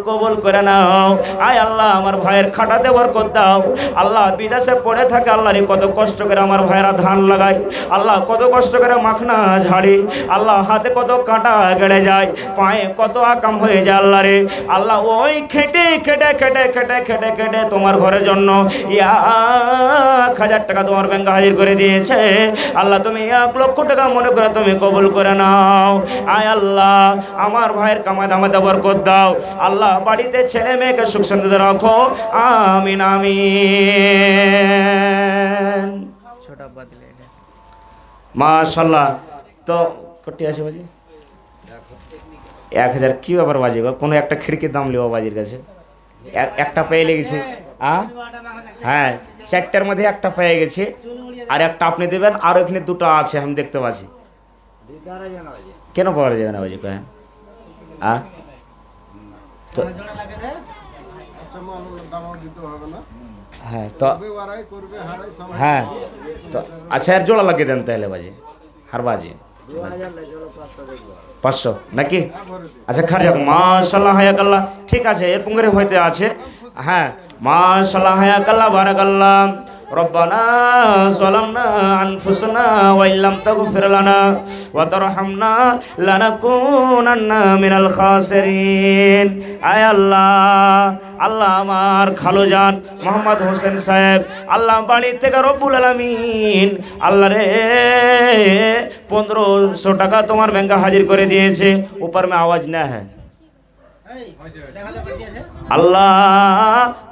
কবুল করে নাও। আয় আল্লাহ আমার ভাইয়ের খাটাতে বরকত দাও। আল্লাহ বিদেশে পড়ে থাকে আল্লাহ রে কত কষ্ট করে আমার ভাইয়েরা ধান লাগায়, আল্লাহ কত কষ্ট করে মাখনা ঝাড়ি, আল্লাহ হাতে কত কাঁটা গেড়ে যায়, পায়ে কত আকাম হয়ে যায় আল্লাহ রে আল্লাহ ওই খেটে খেটে খেটে খেটে খেটে খেটে তোমার ঘরের জন্য 1000 টাকা তোমার ব্যাংকে হাজির করে দিয়েছে। আল্লাহ তুমি 1 লক্ষ টাকা মনে করে তুমি কবুল করে নাও। আয় আল্লাহ আমার ভাইয়ের কামাই দামাতে বরকত দাও। আল্লাহ বাড়িতে ছেলে মেয়েকে সুখ শান্তিতে রাখো আমিন আমিন। মাশাআল্লাহ। তো কটি আছে বাজি 1000 কি ব্যাপার বাজি গো, কোনো একটা খিড়কির দাম লিও বাজির কাছে একটা পেয়ে লেগেছে। হ্যাঁ 4টার মধ্যে একটা পেয়ে গেছে আর একটা আপনি দেবেন, আর ওখানে 2টা আছে আমি দেখতে পাচ্ছি। কেন পাওয়া যাবে না বাজি কহেন? তো হ্যাঁ তো হ্যাঁ তো আচ্ছা আর জোড়া লাগিয়ে দেন তাহলে বাজি হার বাজি 500 নাকি? আচ্ছা খারাপ মাশাআল্লাহ হায়াকাল্লাহ ঠিক আছে এরকম করে হইতে আছে। হ্যাঁ মাশাআল্লাহ হায়াকাল্লাহ বারাকাল্লাহ। রব্বানা যালামনা আনফুসানা ওয়া ইল্লাম তাগফির লানা ওয়া তারহামনা লানাকুনান্না মিনাল খাসিরিন। আয় আল্লাহ আল্লাহ আমার খালুজান মোহাম্মদ হোসেন সাহেব আল্লাহ বাড়ি থেকে রব্বুল আলামিন আল্লাহ রে 1500 টাকা তোমার ব্যাংকে হাজির করে দিয়েছে। ऊपर में आवाज ना है আল্লাহ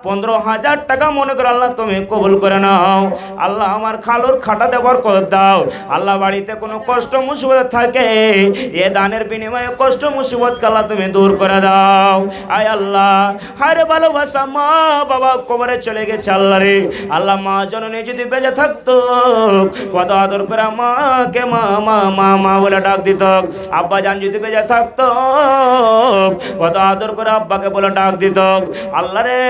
15,000 টাকা মনে করে আল্লাহ তুমি কবুল করে নাও। আল্লাহ আমার খালুর খাটাতে বরকত দাও। আল্লাহ বাড়িতে কোনো কষ্ট মুসিবত থাকে এ দানের বিনিময়ে কষ্ট মুসিবত আল্লাহ তুমি দূর করে দাও। আয় আল্লাহ হারে ভালোবাসা মা বাবা কবরে চলে গেছে আল্লাহ রে আল্লাহ মা জননী যদি বেঁচে থাকতো কত আদর করে মাকে মা মা মা মা বলে ডাক দিত। আব্বা জান যদি বেঁচে থাকতো কত আদর করে আব্বাকে বলে ডাক দিত। আল্লাহ রে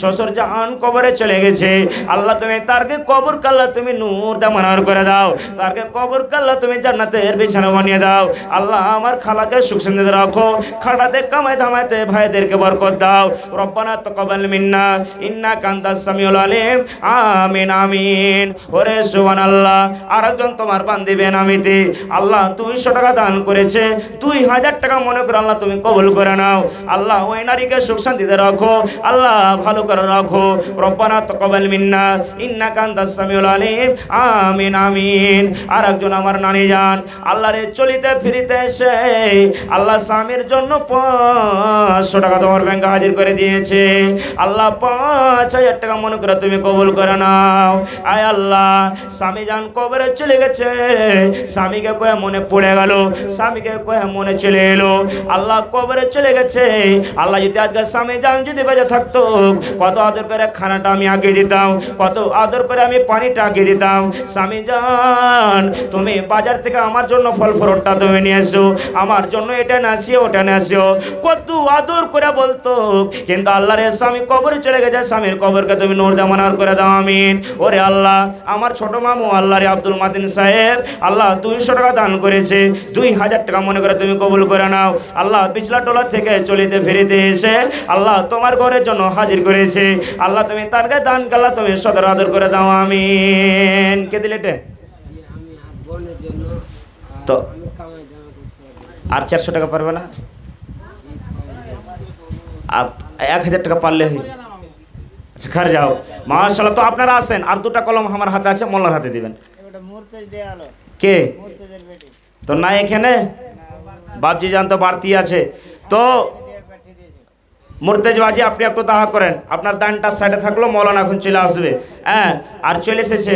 শ্বশুর জান কবরে চলে গেছে আল্লাহ তুমি তারকে কবর কাল্লা তুমি নূর দামানার করে দাও, তারকে কবর কাল্লা তুমি জান্নাতের বিছানা বানিয়ে দাও। আল্লাহ আমার খালাকে সুখ শান্তিতে রাখো, খাটাতে কামাই ধামাইতে ভাইদেরকে বরকত দাও। রব্বানা তাকাব্বাল মিন্না ইন্নাকা আনতাস সামিউল আলিম আমিন আমিন। ওরে সুবহানাল্লাহ আরেকজন তোমার বান্দি বেনামিতে আল্লাহ 200 টাকা দান করেছে, 2000 টাকা মনে করে আল্লাহ তুমি কবুল করে নাও। আল্লাহ ওই নারীকে সুখ শান্তিতে রাখো, আল্লাহ ভালো করে রাখো। রব্বানা তাকাব্বাল মিন্না ইন্নাকা আনতাস সামিউল আলিম আমিন আমিন। আরেকজন আমার নানি জান আল্লাহ রে চলিতে ফিরিতে এসে আল্লাহ স্বামীর জন্য 500 টাকা তোমার ব্যাংকে হাজির করে দিয়েছে। আল্লাহ 5000 টাকা মনে করে তুমি কবুল করে নাও। আয় আল্লাহ স্বামী জান কবরে চলে গেছে, স্বামীকে কয়ে মনে পড়ে গেল, স্বামীকে কয়ে মনে চলে এলো। আল্লাহ কবরে চলে গেছে গেছে। আল্লাহ যদি আজকে স্বামী জান যদি বেঁচে থাকতো, কত আদর করে খানাটা আমি আগে দিতাম, কত আদর করে আমি পানিটা আগে দিতাম। স্বামী জান, তুমি বাজার থেকে আমার জন্য ফল ফ্রুটটা তুমি নিয়ে এসো, আমার জন্য এটা না আসিও ওটা না আসিও, কত আদর করে বলতো। কিন্তু আল্লাহর স্বামী কবরে চলে গেছে, স্বামীর কবরকে তুমি নূর দামানার করে দাও, আমিন। ওরে আল্লাহ, আমার ছোট মামু আল্লাহ রে আব্দুল মাতিন সাহেব, আল্লাহ 200 টাকা দান করেছে, 2000 টাকা মনে করে তুমি কবুল করে নাও। আল্লাহ বিজলা টোলা থেকে চলিতে ফিরিতে এসে আল্লাহ তোমার ঘরের জন্য হাজির করেছে। আল্লাহ তুমি তার গায়ে দান কাল্লা তুমি সদর আদর করে দাও, আমিন। কে দিলে এটা? তো আর 400 টাকা পারবে না? 1000 টাকা পারলে হই। আচ্ছা খার যাও, মাশাআল্লাহ। তো আপনারা আসেন, আর 2টা কলম আমার হাতে আছে, মোল্লার হাতে দিবেন। কে তো না এখানে? বাপজি জান তো বাড়তি আছে। তো মুর্তেজবাজি আপনি একটু তাহা করেন, আপনার দানটা সাইডে থাকলো, মৌলানা এখন চলে আসবে। হ্যাঁ, আর চলে এসেছে,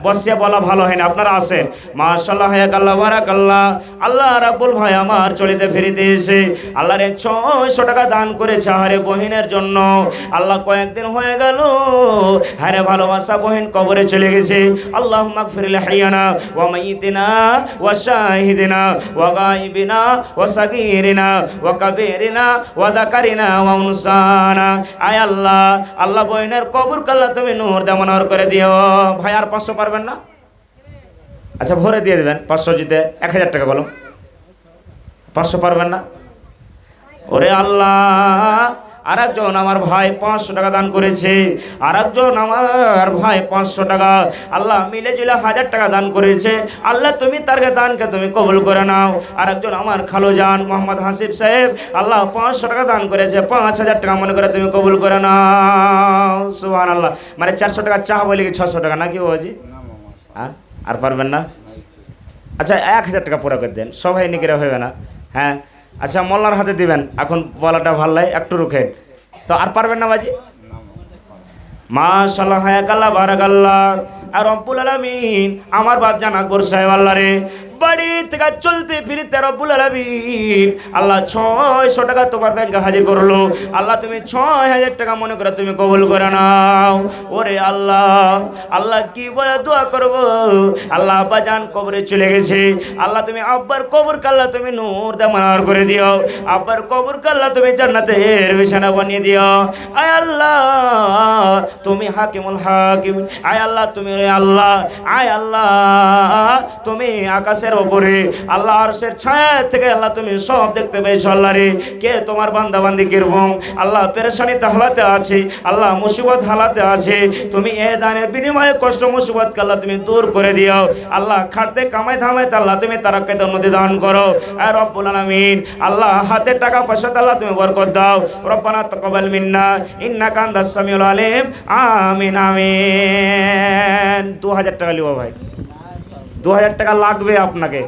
বসিয়া বলা ভালো হয় না, আপনারা আসেন। মাশাআল্লাহ, হায়াকাল্লাহ, বারাকাল্লাহ। আল্লাহ রাব্বুল ভাই আমার চলিতে ফিরিতে এসে আল্লাহ রে 600 টাকা দান করেছে হারে বহিনের জন্য। আল্লাহ কয়েকদিন হয়ে গেল হারে ভালোবাসা বহিন কবরে চলে গেছে। আল্লাহুম্মা গফির লিহাইয়ানা ওয়া মাইয়িতিনা ওয়া শাহিদিনা ওয়া গায়বিনা ওয়া সাগীরিনা ওয়া কাবীরিনা ওয়া যাকারিনা ওয়া উনসানা। আয় আল্লাহ, আল্লাহ বহিনের কবর কাল্লা তুমি নূর দামানর করে দিও। ভাই আর 500 পারবেন না? আচ্ছা ভরে দিয়ে দেবেন, 500 জিতে 1000 টাকা বলো। 500 পারবেন না? ওরে আল্লাহ, আর একজন আমার ভাই 500 টাকা দান করেছে, আর একজন আমার ভাই 500 টাকা, আল্লাহ মিলে জুলে 1000 টাকা দান করেছে। আল্লাহ তুমি তার দানকে তুমি কবুল করে নাও। আর একজন আমার খালো জান মোহাম্মদ হাসিব সাহেব, আল্লাহ 500 টাকা দান করেছে, 5000 টাকা মনে করে তুমি কবুল করে নাও। সুবহানাল্লাহ। মানে 400 টাকা চাহ বলে কি 600 টাকা নাকি বাবাজি? হ্যাঁ, আর পারবেন না? আচ্ছা 1000 টাকা পুরো করে দেন, সবাই নিকেরা হবে না। হ্যাঁ, আচ্ছা মোল্লার হাতে দিবেন, এখন বলাটা ভাল লাগে, একটু রুখেন। তো আর পারবেন না বাজি? মাশাআল্লাহ, হায়াকাল্লাহ, বারাকাল্লাহ। আর রব্বুল আলামিন আমার বাপজান আকবর সাহেব আল্লাহ রে বাড়ি থেকে চলতে ফিরতে রব্বুল আলামিন আল্লাহ 600 টাকা তোমার ব্যাংকে হাজির করলো। আল্লাহ তুমি 6000 টাকা মনে করে তুমি কবুল করে নাও। ওরে আল্লাহ, আল্লাহ কি বলে দোয়া করব? আল্লাহ আব্বাজান কবরে চলে গেছে, আল্লাহ তুমি আব্বার কবর কাল্লা তুমি নূর দামার করে দিও, আব্বার কবর কাল্লা তুমি জান্নাতের বিছানা বানিয়ে দিও। আয় আল্লাহ তুমি হাকিমুল হাকিম, আয় আল্লাহ তুমি, আল্লাহ আয় আল্লাহ তুমি আকাশের ওপরে আল্লাহ আরশের ছায়া থেকে আল্লাহ তুমি সব দেখতে পেয়েছো। আল্লাহ রে কে তোমার বান্দা বান্দি কিরকম আল্লাহ পেরেশানিতে হালাতে আছে, আল্লাহ মুসিবত হালাতে আছে, তুমি এ দানের বিনিময়ে কষ্ট মুসিবতকে আল্লাহ তুমি দূর করে দিও। আল্লাহ খাটতে কামাই ধামাইতে আল্লাহ তুমি তারাক্কাতে উন্নতি দান করো। আর রব্বুল আলামিন আল্লাহ হাতে টাকা পয়সাতে আল্লাহ তুমি বরকত দাও। রব্বানা তাকাব্বাল মিন্না ইন্নাকা আনতাস সামিউল আলিম। আমিন আমিন। 2000 টাকা লিও ভাই, 2000 টাকা লাগবে আপনাকে,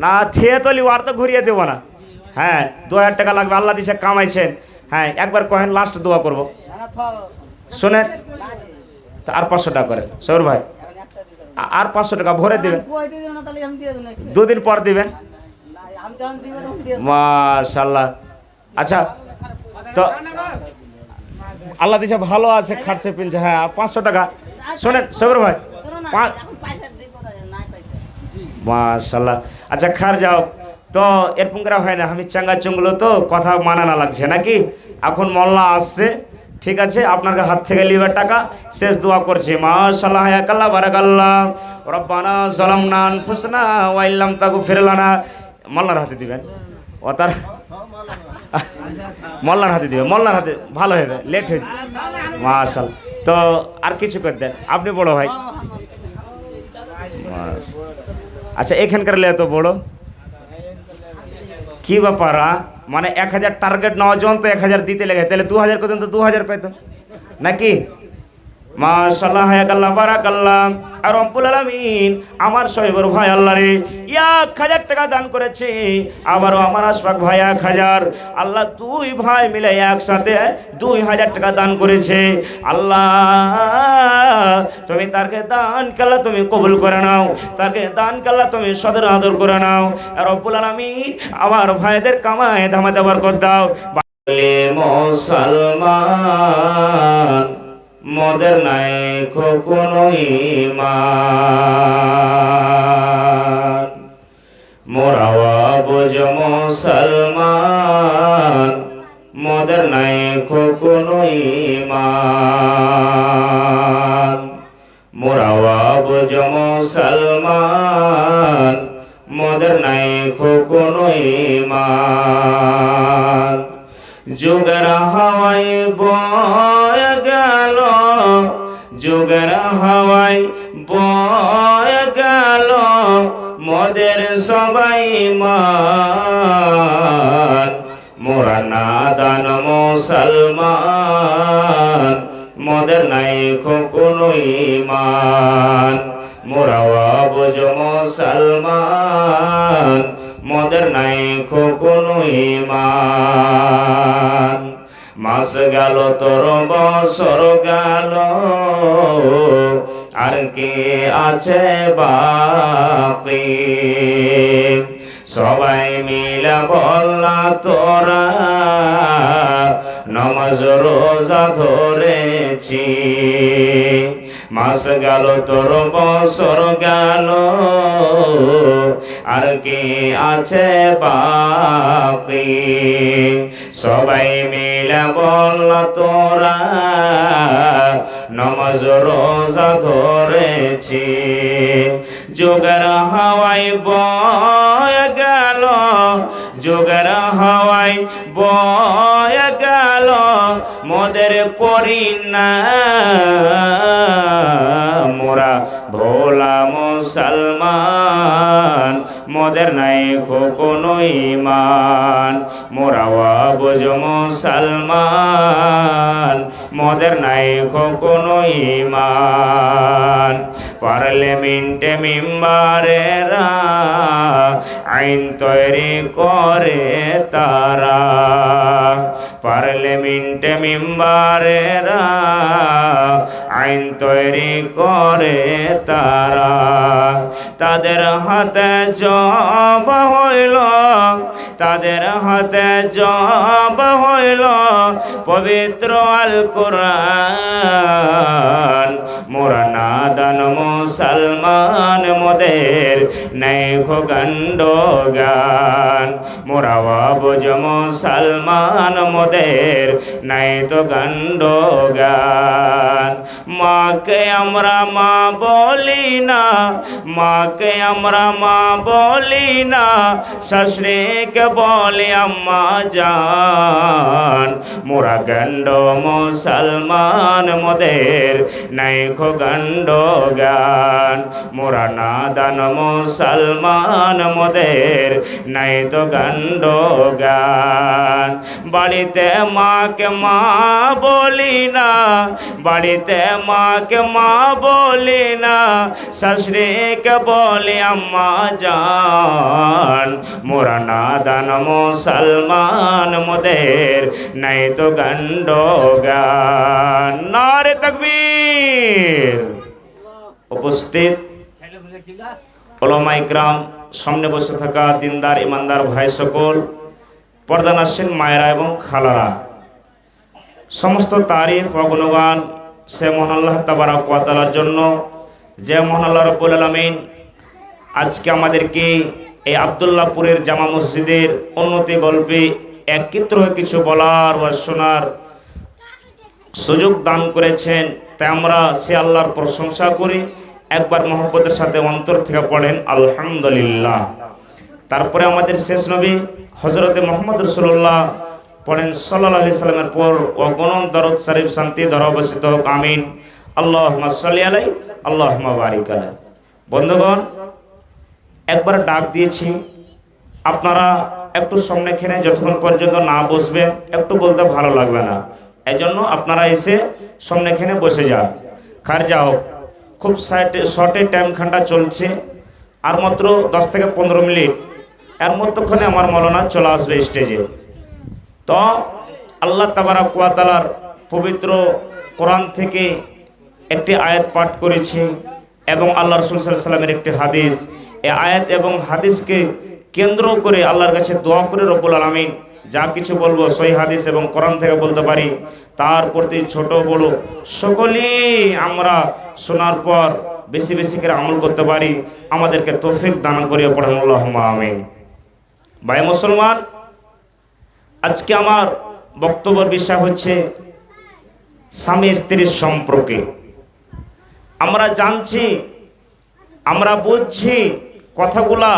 না থিয়ে তো লিও, আর তো ঘুরিয়ে দেবো না। হ্যাঁ 2000 টাকা লাগবে, আল্লাহ দিশে কামাইছেন। হ্যাঁ একবার কহেন, লাস্ট দোয়া করবো শোনেন। তা আর 500 টাকা করেন সৌর ভাই, আর 500 টাকা ভরে দিবেন, 2 দিন পর দিবেন। মাশাআল্লাহ। আচ্ছা তো আল্লাহ দিশে ভালো আছে, খাটছে পিনছে। হ্যাঁ 500 টাকা শোনেন সৌর ভাই, মাশাআল্লাহ। আচ্ছা খার যাও তো, এরকম করে হয় না, আমি চাঙ্গা চুঙ্গলো তো কথা মানা না লাগছে নাকি। এখন মোল্লা আসছে, ঠিক আছে, আপনার হাত থেকে লিবার টাকা শেষ দোয়া করছি। মাশাআল্লাহ, হায়াকাল্লাহ, বারাকাল্লাহ। রব্বানা যালামনা আনফুসানা ওয়া ইল্লাম তাগফির লানা। মোল্লার হাতে দিবেন, ও তার মোল্লার হাতে দিবেন, মোল্লার হাতে ভালো হবে, লেট হয়েছে। মাশাআল্লাহ। তো আর কিছু করে দেন, আপনি বড় ভাই। আচ্ছা এখানকার লে তো বড় কি ব্যাপার, মানে 1000 টার্গেট নেওয়া জন তো 1000 দিতে লেগে, তাহলে 2000 করতেন তো 2000 পেত নাকি? মাশাআল্লাহ, হায়াকাল্লাহ, বারাকাল্লাহ। আর রব্বুল আলামিন আমার শহীবর ভাই আল্লাহ রে 1000 টাকা দান করেছে, আবারও আমার আশফাক ভাই 1000। আল্লাহ দুই ভাই মিলে একসাথে 2000 টাকা দান করেছে। আল্লাহ তুমি তারকে দান কাল্লা তুমি কবুল করে নাও, তারকে দান কাল্লা তুমি সদর আদর করে নাও। আর রব্বুল আলামিন আমার ভাইদের কামায় ধামাতে বরকত দাও। মুসলমান মোদের নাই কোনো ঈমান, মোরাওয়া বুঝ মুসলমান মোদের নাই কোনো ঈমান, মোরাওয়া বুঝ মুসলমান মোদের নাই কোনো ঈমান। যুগের হাওয়ায় বয়ে গেল, যুগের হাওয়ায় বয়ে গেল মোদের সবাই মান, মোরা নাদান মুসলমান মোদের নাই কোনো ঈমান, মোরা বুঝ মুসলমান মোদের নাই কোনো ঈমান। মাস গেল তোর বছর গেল, আর কে আছে বাকি? সবাই মিলে বললা তোরা নামাজ রোজা ধরেছি। মাস গেল তোর বছর গেল, আর কে আছে বাকি? সবাই মিলে বল তোরা নামাজ রোজা ধরেছি। যুগের হাওয়ায় বয়ে গেল, যুগের হাওয়ায় বয়ে গেল মোদের পরিণাম, মোরা ভোলা মুসলমান মোদের নাই কোনো ঈমান, মোরা বুঝ মুসলমান মোদের নাই কোনো ঈমান। পার্লামেন্টে মেম্বারেরা আইন তৈরি করে তারা, পার্লামেন্টে মেম্বারেরা আইন তৈরি করে তারা। তাদের হাতে জব হইল, তাদের হাতে জব হইল পবিত্র আল কোরআন। মোরা নাদান মুসলমান মোদের নাই খোগণ্ড গান, মোরা বুঝ মুসলমান মোদের নাই তো গণ্ড গান। মাকে আমরা মা বলি না, মাকে আমরা মা বলি না, শাশুড়িকে বলি আম্মা জান। মোরা গণ্ড মুসলমান মোদের নাই খোগণ্ড গান, মোরা নাদান মুসলমান মোদের নাই তো গণ্ড গান। বাড়িতে মাকে মা বলি না, বাড়িতে মাকে মা বলি না, শাশুড়িকে বলি আম্মা জান। মোরা নাদান মুসলমান মোদের নাই তো গণ্ড গান। নারে তাকবীর। উপস্থিত উলামা ইকরাম, সামনে বসে থাকা দিনদার ইমানদার ভাই সকল, পর্দানাসীন মায়েরা এবং খালারা, সমস্ত তারিফ ও গুণগান সে মহান আল্লাহ তাবারক ওয়া তাআলার জন্য, যে মহান আল্লাহ রাব্বুল আলামিন আজকে আমাদেরকে এই আব্দুল্লাহপুরের জামা মসজিদের উন্নতি গল্পে একত্র কিছু বলার বা শোনার সুযোগ দান করেছেন। তাই আমরা সে আল্লাহর প্রশংসা করি। একবার মহব্বতের সাথে অন্তর থেকে পড়েন আলহামদুলিল্লাহ। তারপরে আমাদের শেষ নবী হযরতে মুহাম্মদ রাসূলুল্লাহ পড়েন সাল্লাল্লাহু আলাইহি সাল্লামের পর অগণন দরুদ শরীফ শান্তি ধারা বর্ষিত হোক, আমিন। আল্লাহুম্মা সাল্লি আলাইহি আল্লাহুম্মা বারিক আলাইহি। বন্ধুগণ, একবার ডাক দিয়েছি, আপনারা একটু সামনে খেনে যতক্ষণ পর্যন্ত না বসবেন একটু বলতে ভালো লাগবে না, এই জন্য আপনারা এসে সামনে খেনে বসে যান। খার যাও, খুব শর্টে টাইম খানটা চলছে, আর মাত্র 10 থেকে 15 মিনিট, এর মধ্যক্ষণে আমার মৌলানা চলে আসবে স্টেজে। তো আল্লাহ তাবারাক ওয়া তাআলার পবিত্র কোরআন থেকে একটি আয়াত পাঠ করেছি এবং আল্লাহ রাসূল সাল্লাল্লাহু আলাইহি ওয়াসাল্লামের একটি হাদিস। এই আয়াত এবং হাদিসকে কেন্দ্র করে আল্লাহর কাছে দোয়া করে রব্বুল আলামিন যা কিছু বলবো সহি হাদিস এবং কোরআন থেকে বলতে পারি, তার প্রতি ছোট বড় সকলেই আমরা শোনার পর বেশি বেশি করে আমল করতে পারি, আমাদেরকে তৌফিক দান করিয়ে পড়েন আল্লাহুম্মা আমিন। ভাই মুসলমান, আজকে আমার বক্তব্যের বিষয় হচ্ছে স্বামী স্ত্রীর সম্পর্কে। আমরা জানছি, আমরা বুঝছি কথাগুলা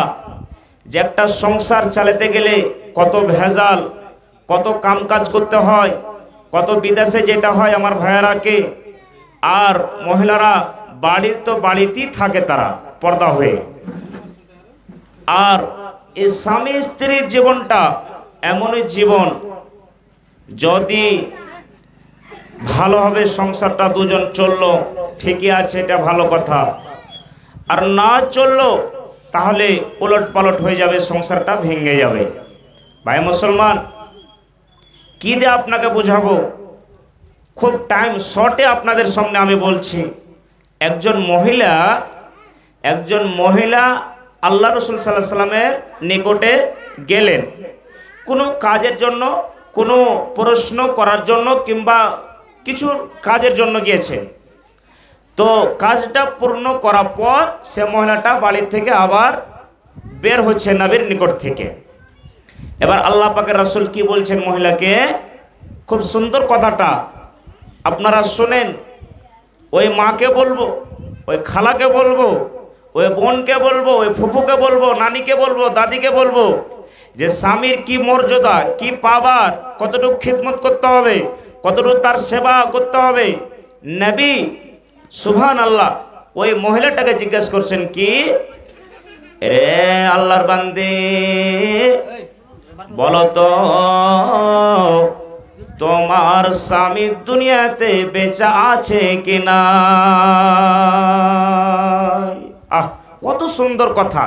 যে একটা সংসার চালাতে গেলে কত ভেজাল, কত কামকাজ করতে হয়, কত বিদেশে যেতে হয় আমার ভাইয়েরাকে। আর মহিলারা বাড়ির তো বাড়িতেই থাকে, তারা পর্দা হয়ে। আর এই স্বামী স্ত্রীর জীবনটা এমনই জীবন, যদি ভালোভাবে সংসারটা দুজন চললো ঠিকই আছে, এটা ভালো কথা। আর না চললো তাহলে উলট পালট হয়ে যাবে, সংসারটা ভেঙে যাবে। ভাই মুসলমান, কি দিয়ে আপনাকে বুঝাবো, খুব টাইম শর্টে আপনাদের সামনে আমি বলছি। একজন মহিলা আল্লাহ রাসূল সাল্লাল্লাহু আলাইহি সাল্লামের নিকটে গেলেন কোনো কাজের জন্য, কোনো প্রশ্ন করার জন্য কিংবা কিছু কাজের জন্য গিয়েছে। তো কাজটা পূর্ণ করার পর সে মহিলাটা বাড়ি থেকে আবার বের হচ্ছে নবীর নিকট থেকে। এবার আল্লাহ পাকের রাসূল কি বলছেন মহিলাকে, খুব সুন্দর কথাটা আপনারা শোনেন। ওই মাকে বলবো, ওই খালাকে বলবো, ওই বোনকে বলবো, ওই ফুফুকে বলবো, নানিকে বলবো, দাদিকে বলবো যে স্বামীর কি মর্যাদা, কি পাওয়ার, কতটুকু খিদমত করতে হবে, কতটুকু তার সেবা করতে হবে। নবী সুবহানাল্লাহ ওই মহিলাটাকে জিজ্ঞেস করছেন কি, রে আল্লাহর বান্দে বলো তো তোমার স্বামী দুনিয়াতে বেঁচে আছে কিনা। কত সুন্দর কথা,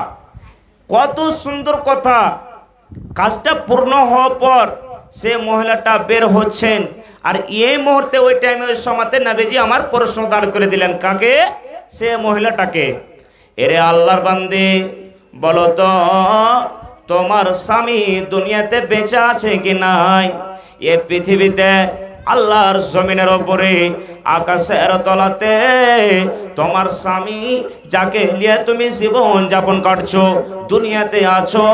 কত সুন্দর কথা। কাজটা পূর্ণ হওয়ার পর সে মহিলাটা বের হচ্ছেন, আর এই মুহূর্তে ওই টাইমে ওই সময়তে নবীজি আমার প্রশ্ন দাঁড় করে দিলেন কাকে, সে মহিলাটাকে। এরে আল্লাহর বান্দে বলো তো তোমার স্বামী দুনিয়াতে বেঁচে আছে কি নাই। এ পৃথিবীতে আল্লাহর জমিনের ওপরে আকাশের তলাতে তোমার স্বামী যাকে নিয়ে তুমি জীবন যাপন কাটছো, দুনিয়াতে আছো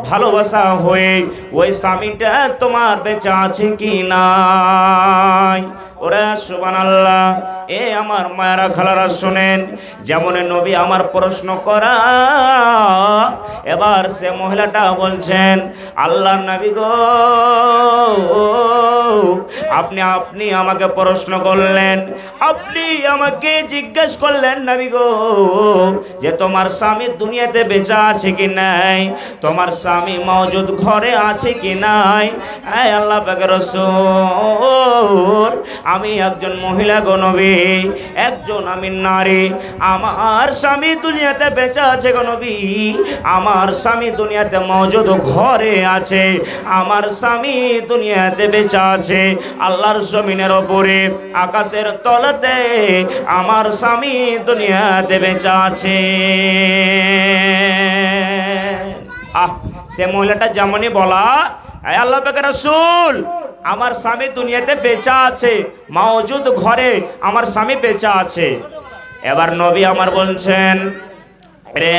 ভালোবাসা হয়ে, ওই স্বামীটা তোমার বেঁচে আছে কি নাই। ওরে সুবহানাল্লাহ। এ আমার মায়েরা খালারা শোনেন, যেমন নবী আমার প্রশ্ন করা, এবার সে মহিলাটা বলছেন আল্লাহ নবী গো, আপনি আমাকে প্রশ্ন করলেন, আপনি আমাকে জিজ্ঞেস করলেন নবী গো যে তোমার স্বামী দুনিয়াতে বেঁচে আছে কি নাই, তোমার স্বামী মওজুদ ঘরে আছে কি নাই। আয় আল্লাহ পাকের রাসূল, আমি একজন মহিলা গো নবী, একজন আমি নারী, আমার স্বামী দুনিয়াতে বেঁচে আছে গো নবী, আমার স্বামী দুনিয়াতে মওজুদ ঘরে আছে, আমার স্বামী দুনিয়াতে বেঁচে আছে আল্লাহর জমিনের ওপরে আকাশের তলাতে, আমার স্বামী দুনিয়াতে বেঁচে আছে। সে মহিলাটা যেমনই বলা, আল্লাহ পাকের রাসূল আমার স্বামী দুনিয়াতে বেঁচে আছে, মওজুদ ঘরে আমার স্বামী বেঁচে আছে। এবার নবী আমার বলছেন রে